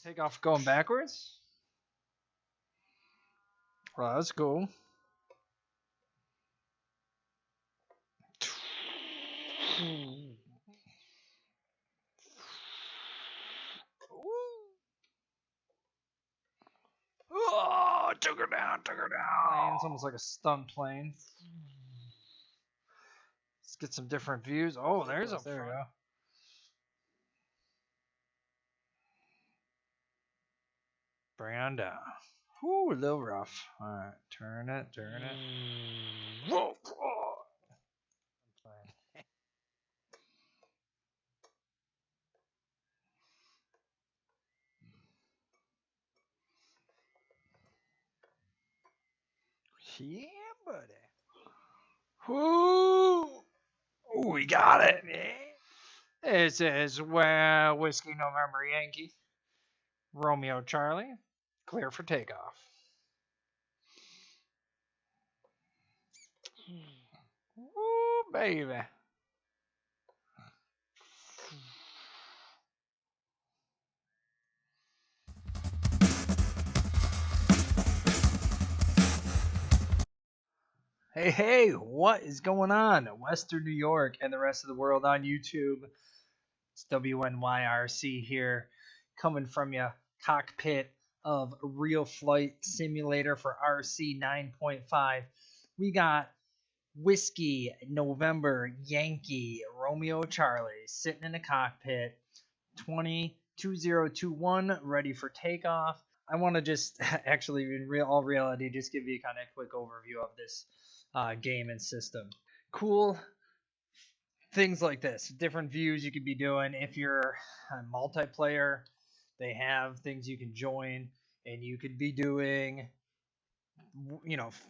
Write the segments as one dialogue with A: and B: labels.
A: Take off going backwards. Well, that's cool. Oh, took her down, took her down. It's almost like a stunt plane. Let's get some different views. Oh, there's a there we go. Bring on down. Whoo, a little rough. All right, turn it, turn it. Whoa. Yeah, buddy. Whoo! Ooh, we got it. It says, well, Whiskey November Yankee, Romeo Charlie, clear for takeoff. Ooh, baby. Hey, hey, what is going on? Western New York and the rest of the world on YouTube. It's WNYRC here, coming from you, cockpit of RealFlight Simulator for RC 9.5. We got Whiskey November Yankee Romeo Charlie sitting in the cockpit, 2021, ready for takeoff. I want to just actually, in all reality, just give you kind of a quick overview of this game and system. Cool things like this, different views you could be doing. If you're a multiplayer, they have things you can join, and you could be doing,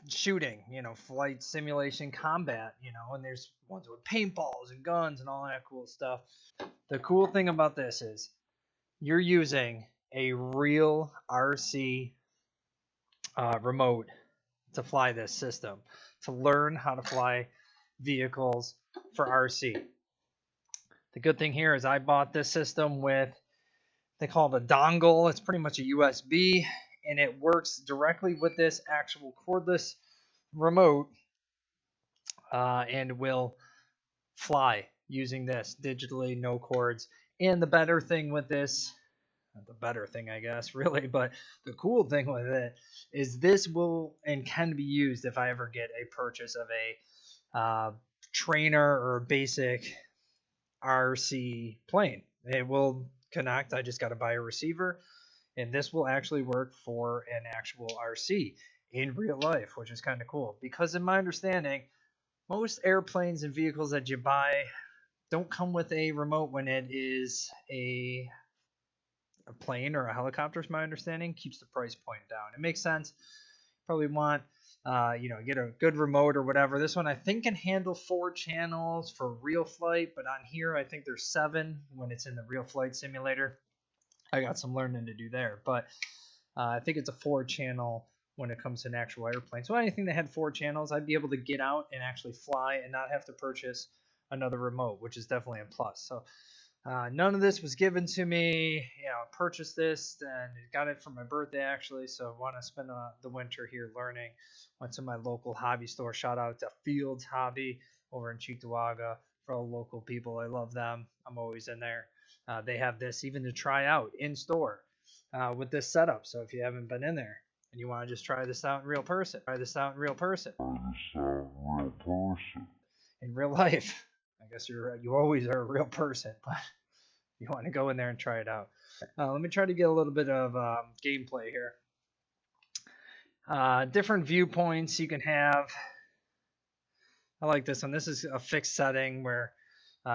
A: shooting, flight simulation, combat, and there's ones with paintballs and guns and all that cool stuff. The cool thing about this is you're using a real RC remote to fly this system, to learn how to fly vehicles for RC. The good thing here is I bought this system with, they call it a dongle. It's pretty much a USB, and it works directly with this actual cordless remote, and will fly using this digitally, no cords. And the better thing with this, not the better thing, I guess, really, but the cool thing with it is this will and can be used if I ever get a purchase of a trainer or a basic RC plane. It will connect. I just got to buy a receiver, and this will actually work for an actual RC in real life, which is kind of cool. Because in my understanding, most airplanes and vehicles that you buy don't come with a remote when it is a plane or a helicopter, is my understanding. Keeps the price point down. It makes sense. Probably want get a good remote or whatever. This one I think can handle 4 channels for RealFlight, but on here I think there's 7 when it's in the RealFlight simulator. I got some learning to do there, but I think it's a 4 channel when it comes to an actual airplane. So anything that had 4 channels, I'd be able to get out and actually fly and not have to purchase another remote, which is definitely a plus. So none of this was given to me. I purchased this and got it for my birthday, actually. So I want to spend the winter here learning. Went to my local hobby store. Shout out to Fields Hobby over in Cheektowaga for all local people. I love them. I'm always in there. They have this even to try out in store with this setup. So if you haven't been in there and you want to just try this out in real person, in real life. I guess you always are a real person, but you want to go in there and try it out. Let me try to get a little bit of gameplay here. Different viewpoints you can have. I like this one. This is a fixed setting where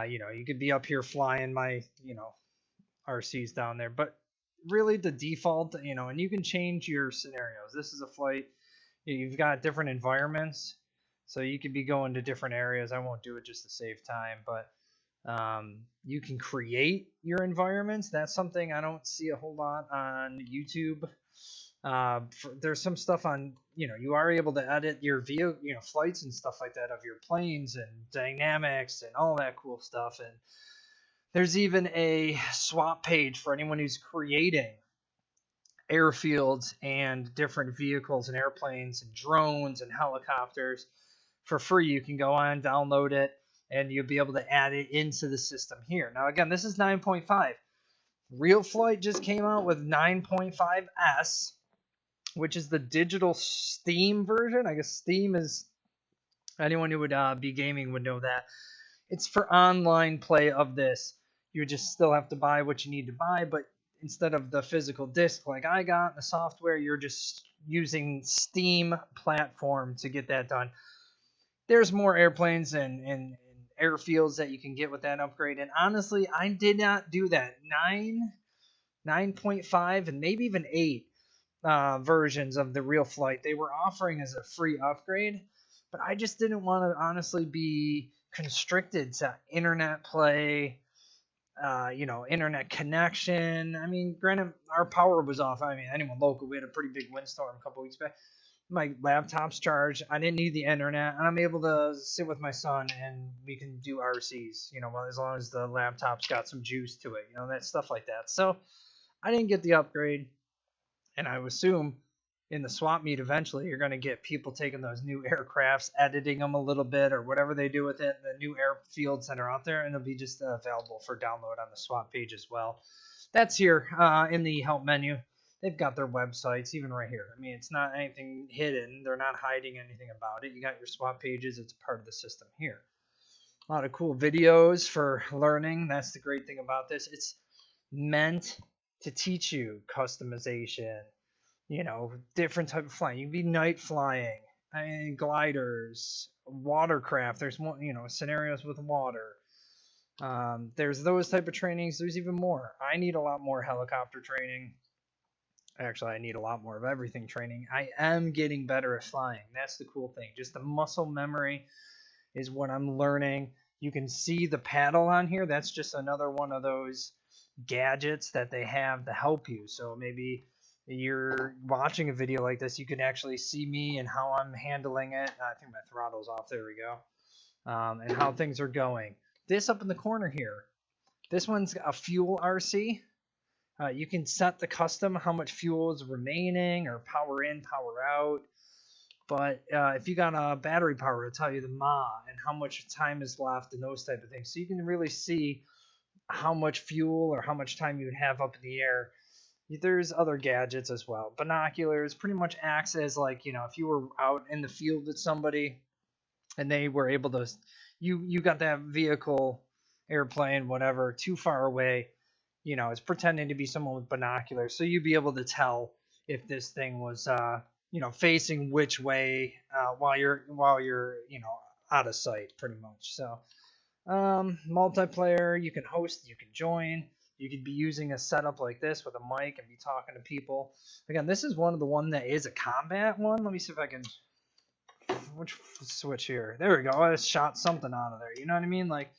A: you could be up here flying my RCs down there, but really the default, and you can change your scenarios. This is a flight. You've got different environments, so you could be going to different areas. I won't do it just to save time, but you can create your environments. That's something I don't see a whole lot on YouTube. There's some stuff on, you are able to edit your flights and stuff like that of your planes and dynamics and all that cool stuff. And There's even a swap page for anyone who's creating airfields and different vehicles and airplanes and drones and helicopters for free. You can go on, download it, and you'll be able to add it into the system here. Now, again, this is 9.5. RealFlight just came out with 9.5S, which is the digital Steam version. I guess Steam is, anyone who would be gaming would know that. It's for online play of this. You just still have to buy what you need to buy, but instead of the physical disc like I got, the software, you're just using Steam platform to get that done. There's more airplanes and airfields that you can get with that upgrade. And honestly, I did not do that. 9.5, and maybe even 8 versions of the RealFlight they were offering as a free upgrade. But I just didn't want to honestly be constricted to internet play, internet connection. I mean, granted, our power was off. I mean, anyone local, we had a pretty big windstorm a couple weeks back. My laptop's charged. I didn't need the internet, and I'm able to sit with my son and we can do RCs, as long as the laptop's got some juice to it, that stuff like that. So I didn't get the upgrade, and I assume in the swap meet eventually you're going to get people taking those new aircrafts, editing them a little bit or whatever they do with it, the new airfields that are out there, and it'll be just available for download on the swap page as well. That's here in the help menu. They've got their websites even right here. I mean, it's not anything hidden. They're not hiding anything about it. You got your swap pages. It's part of the system here. A lot of cool videos for learning. That's the great thing about this. It's meant to teach you customization, different type of flying. You can be night flying, gliders, watercraft. There's more, scenarios with water. There's those type of trainings. There's even more. I need a lot more helicopter training. Actually, I need a lot more of everything training. I am getting better at flying. That's the cool thing. Just the muscle memory is what I'm learning. You can see the paddle on here. That's just another one of those gadgets that they have to help you. So maybe you're watching a video like this, you can actually see me and how I'm handling it. I think my throttle's off. There we go. And how things are going. This up in the corner here, this one's a fuel RC. You can set the custom how much fuel is remaining or power in, power out. But if you got a battery power, it'll tell you the mAh and how much time is left and those type of things. So you can really see how much fuel or how much time you would have up in the air. There's other gadgets as well. Binoculars pretty much acts as like, if you were out in the field with somebody and they were able to, you got that vehicle, airplane, whatever, too far away. It's pretending to be someone with binoculars, so you'd be able to tell if this thing was, facing which way while you're, out of sight, pretty much. So, multiplayer, you can host, you can join, you could be using a setup like this with a mic and be talking to people. Again, this is one that is a combat one. Let me see if I can, which switch here? There we go. I just shot something out of there. You know what I mean? Like,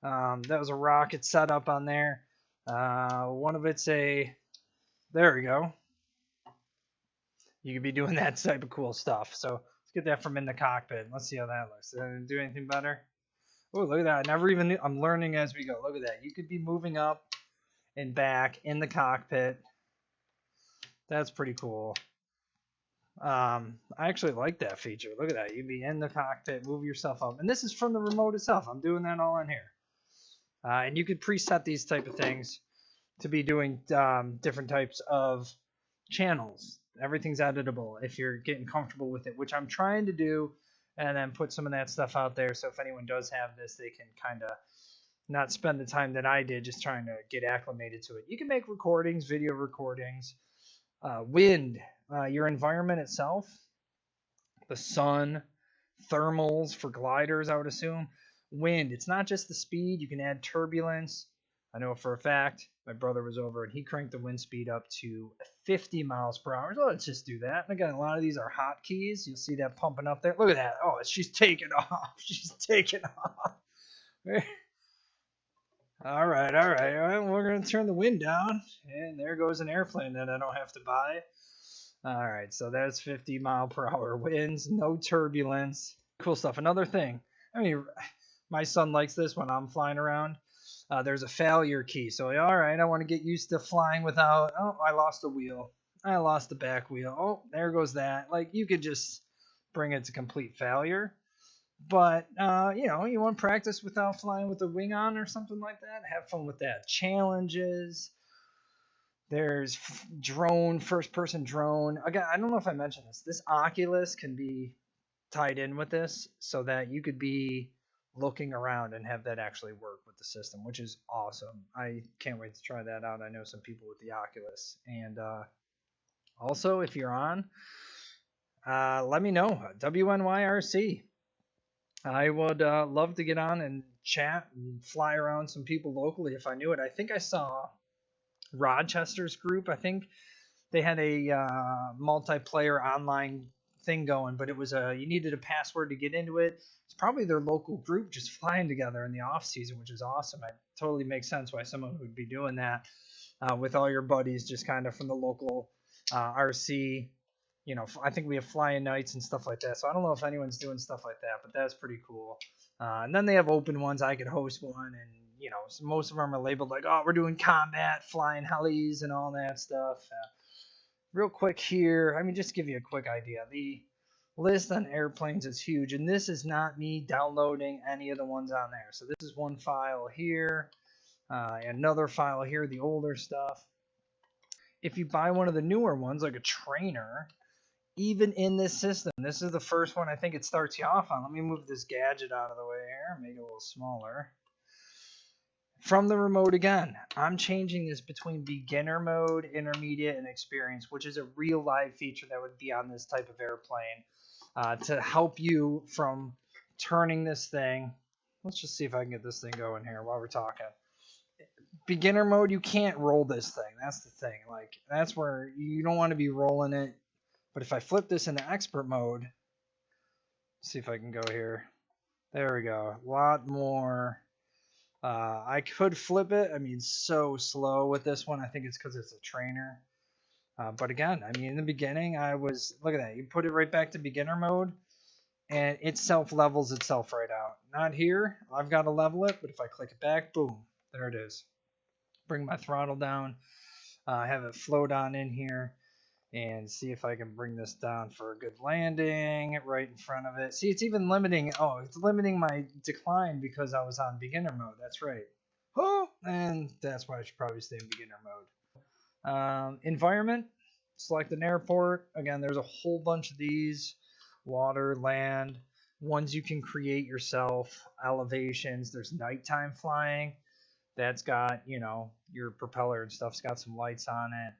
A: that was a rocket setup on there. One of it's there we go. You could be doing that type of cool stuff. So let's get that from in the cockpit. Let's see how that looks. Did I do anything better? Oh, look at that. I never even knew. I'm learning as we go. Look at that. You could be moving up and back in the cockpit. That's pretty cool. I actually like that feature. Look at that. You'd be in the cockpit, move yourself up. And this is from the remote itself. I'm doing that all on here. And you could preset these type of things to be doing different types of channels. Everything's editable if you're getting comfortable with it, which I'm trying to do, and then put some of that stuff out there. So if anyone does have this, they can kind of not spend the time that I did just trying to get acclimated to it. You can make recordings, video recordings, wind, your environment itself, the sun, thermals for gliders, I would assume. Wind, it's not just the speed. You can add turbulence. I know for a fact my brother was over and he cranked the wind speed up to 50 miles per hour. So let's just do that. And again, a lot of these are hotkeys. You'll see that pumping up there. Look at that. Oh, she's taking off. She's taking off. All right. We're going to turn the wind down. And there goes an airplane that I don't have to buy. All right. So that's 50 mile per hour winds. No turbulence. Cool stuff. Another thing. I mean, my son likes this when I'm flying around. there's a failure key. So all right, I want to get used to flying without. Oh, I lost a wheel. I lost the back wheel. Oh, there goes that. Like you could just bring it to complete failure. But you know, you want to practice without flying with the wing on or something like that. Have fun with that. Challenges. There's drone, first-person drone. Again, I don't know if I mentioned this. This Oculus can be tied in with this so that you could be looking around and have that actually work with the system, which is awesome. I can't wait to try that out. I know some people with the Oculus. And also, if you're on, let me know. WNYRC. I would love to get on and chat and fly around some people locally if I knew it. I think I saw Rochester's group. I think they had a multiplayer online thing going, but it was you needed a password to get into it. It's probably their local group just flying together in the off season, which is awesome. It totally makes sense why someone would be doing that with all your buddies, just kind of from the local RC. You know, I think we have flying nights and stuff like that. So I don't know if anyone's doing stuff like that, but that's pretty cool. And then they have open ones. I could host one, and you know, so most of them are labeled like, oh, we're doing combat, flying helis, and all that stuff. Real quick here, I mean, just to give you a quick idea, the list on airplanes is huge, and this is not me downloading any of the ones on there. So this is one file here, another file here, the older stuff. If you buy one of the newer ones, like a trainer, even in this system, this is the first one I think it starts you off on. Let me move this gadget out of the way here, make it a little smaller. From the remote again, I'm changing this between beginner mode, intermediate, and experience, which is a real live feature that would be on this type of airplane to help you from turning this thing. Let's just see if I can get this thing going here while we're talking. Beginner mode, you can't roll this thing. That's the thing. Like, that's where you don't want to be rolling it. But if I flip this into expert mode, see if I can go here. There we go. A lot more. I could flip it. I mean, so slow with this one. I think it's because it's a trainer. But again, I mean, in the beginning, look at that. You put it right back to beginner mode, and it self-levels itself right out. Not here. I've got to level it, but if I click it back, boom, there it is. Bring my throttle down. Have it float on in here. And see if I can bring this down for a good landing right in front of it. See, it's even limiting. Oh, it's limiting my decline because I was on beginner mode. That's right. Oh, and that's why I should probably stay in beginner mode. Environment. Select an airport. Again, there's a whole bunch of these. Water, land. Ones you can create yourself. Elevations. There's nighttime flying. That's got, you know, your propeller and stuff's got some lights on it.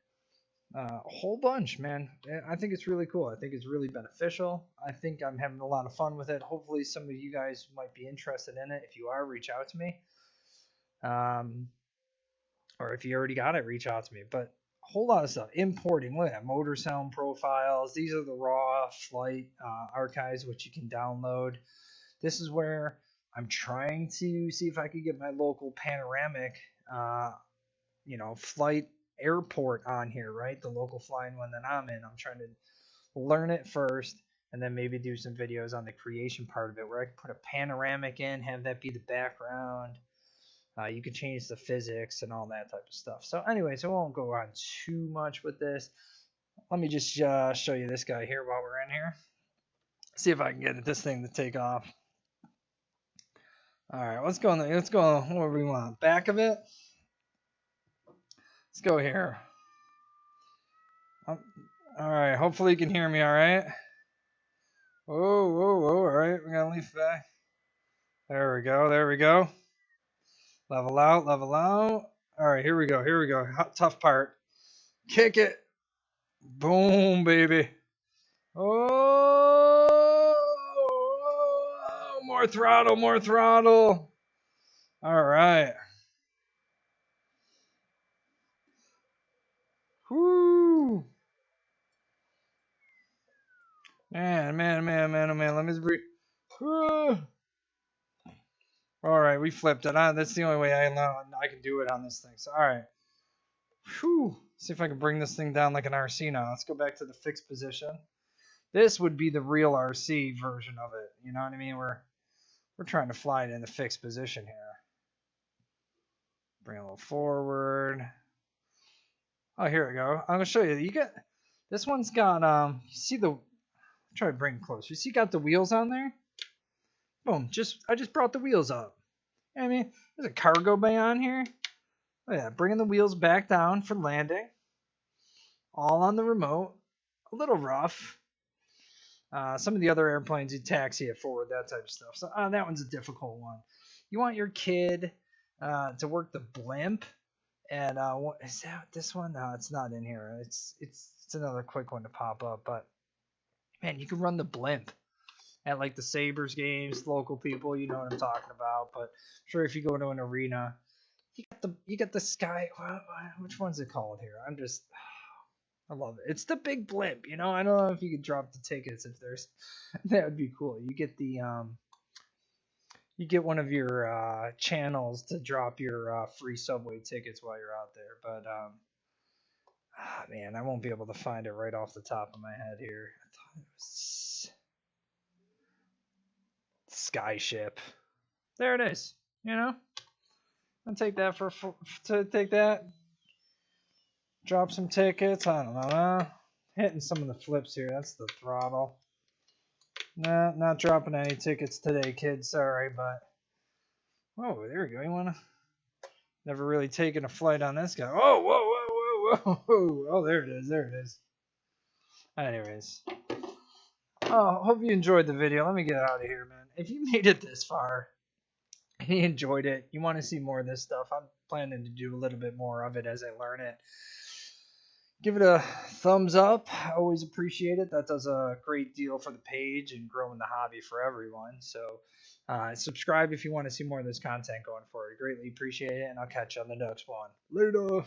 A: A whole bunch, man. I think it's really cool. I think it's really beneficial. I think I'm having a lot of fun with it. Hopefully some of you guys might be interested in it. If you are, reach out to me. Or if you already got it, reach out to me. But a whole lot of stuff. Importing. Look at that. Motor sound profiles. These are the raw flight archives, which you can download. This is where I'm trying to see if I could get my local panoramic, flight airport on here, right? The local flying one that I'm in. I'm trying to learn it first and then maybe do some videos on the creation part of it where I can put a panoramic in, have that be the background. You can change the physics and all that type of stuff. So anyways, I won't go on too much with this. Let me just show you this guy here while we're in here. See if I can get this thing to take off. All right, let's go where we want. Back of it. Let's go here. All right, hopefully you can hear me all right. Whoa, all right, we got to leaf back. There we go. Level out. All right, here we go. Tough part. Kick it. Boom, baby. Oh, more throttle. All right. Whoo. Man, let me breathe. Whoo. All right, we flipped it. That's the only way I can do it on this thing. So, all right. Whew. See if I can bring this thing down like an RC now. Let's go back to the fixed position. This would be the real RC version of it. You know what I mean? We're trying to fly it in the fixed position here. Bring it a little forward. Oh, here we go. I'm gonna show you. You got this one's got you see the try to bring it closer. You see got the wheels on there? Boom, I just brought the wheels up. I mean, there's a cargo bay on here. Oh yeah, bringing the wheels back down for landing. All on the remote. A little rough. Some of the other airplanes, you taxi it forward, that type of stuff. So that one's a difficult one. You want your kid to work the blimp, and what is that? This one? No, it's not in here. It's another quick one to pop up. But man, you can run the blimp at like the Sabres games. Local people, you know what I'm talking about. But sure, if you go to an arena, you got the sky. Which one's it called here? I love it. It's the big blimp, you know. I don't know if you could drop the tickets if there's. That would be cool. You get you get one of your channels to drop your free subway tickets while you're out there. But man, I won't be able to find it right off the top of my head here. I thought it was Skyship. There it is. You know, I'll take that to take that. Drop some tickets. I don't know. Hitting some of the flips here. That's the throttle. Nah, not dropping any tickets today, kids. Sorry, but oh, there we go. You wanna? Never really taken a flight on this guy. Oh, whoa, whoa, whoa, whoa, whoa. Oh, there it is. There it is. Anyways, hope you enjoyed the video. Let me get out of here, man. If you made it this far and you enjoyed it, you want to see more of this stuff, I'm planning to do a little bit more of it as I learn it. Give it a thumbs up. I always appreciate it. That does a great deal for the page and growing the hobby for everyone. So subscribe if you want to see more of this content going forward. Greatly appreciate it, and I'll catch you on the next one. Later.